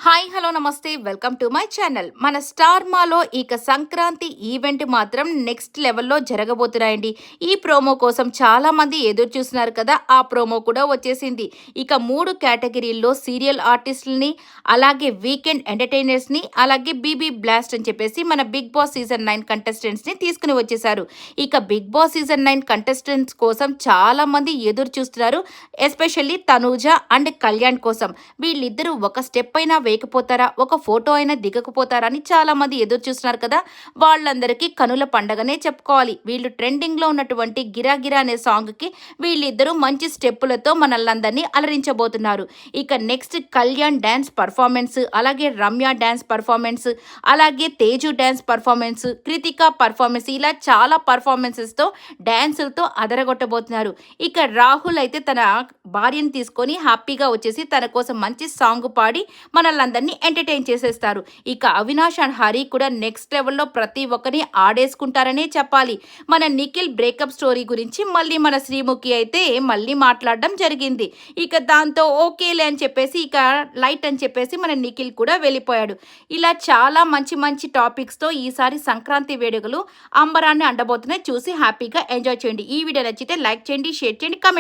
Hi hello నమస్తే welcome to my channel. మన star మాలో ఇక సంక్రాంతి ఈవెంట్ మాత్రం నెక్స్ట్ లెవెల్లో జరగబోతున్నాయండి. ఈ ప్రోమో కోసం చాలా మంది ఎదురు చూస్తున్నారు కదా, ఆ ప్రోమో కూడా వచ్చేసింది. ఇక 3 కేటగిరీల్లో సీరియల్ ఆర్టిస్టులని, అలాగే వీకెండ్ ఎంటర్టైనర్స్ని, అలాగే బీబీ బ్లాస్ట్ అని చెప్పేసి మన బిగ్ బాస్ సీజన్ 9 కంటెస్టెంట్స్ని తీసుకుని వచ్చేసారు. ఇక బిగ్ బాస్ సీజన్ 9 కంటెస్టెంట్స్ కోసం చాలా మంది ఎదురు చూస్తున్నారు. ఎస్పెషల్లీ తనూజ అండ్ కళ్యాణ్ కోసం. వీళ్ళిద్దరూ ఒక స్టెప్ అయినా వేయకపోతారా, ఒక ఫోటో అయినా దిగకపోతారా అని చాలా మంది ఎదురు చూస్తున్నారు కదా. వాళ్ళందరికీ కనుల పండగనే చెప్పుకోవాలి. వీళ్ళు ట్రెండింగ్ లో ఉన్నటువంటి గిరాగిరా అనే సాంగ్ కి వీళ్ళిద్దరూ మంచి స్టెప్పులతో మనల్ని అలరించబోతున్నారు. ఇక నెక్స్ట్ కళ్యాణ్ డాన్స్ పర్ఫార్మెన్స్, అలాగే రమ్య డాన్స్ పర్ఫార్మెన్స్, అలాగే Teju dance performance, Krittika performance, ఇలా చాలా పర్ఫార్మెన్సెస్ తో డాన్సులతో అదరగొట్టబోతున్నారు. ఇక రాహుల్ అయితే తన భార్యను తీసుకొని హ్యాపీగా వచ్చేసి తన కోసం మంచి సాంగ్ పాడి మనల్ని ఎంటర్టైన్ చేసేస్తారు. ఇక అవినాష్ అండ్ హరి కూడా నెక్స్ట్ లెవెల్లో ప్రతి ఒక్కరిని ఆడేసుకుంటారనే చెప్పాలి. మన నిఖిల్ బ్రేకప్ స్టోరీ గురించి మళ్ళీ మన శ్రీముఖి అయితే మళ్ళీ మాట్లాడడం జరిగింది. ఇక దాంతో ఓకేలే అని చెప్పేసి ఇక లైట్ అని చెప్పేసి మన నిఖిల్ కూడా వెళ్ళిపోయాడు. ఇలా చాలా మంచి మంచి టాపిక్స్తో ఈసారి సంక్రాంతి వేడుకలు అంబరాన్ని అండబోతున్నాయి. చూసి హ్యాపీగా ఎంజాయ్ చేయండి. ఈ వీడియో నచ్చితే లైక్ చేయండి, షేర్ చేయండి, కామెంట్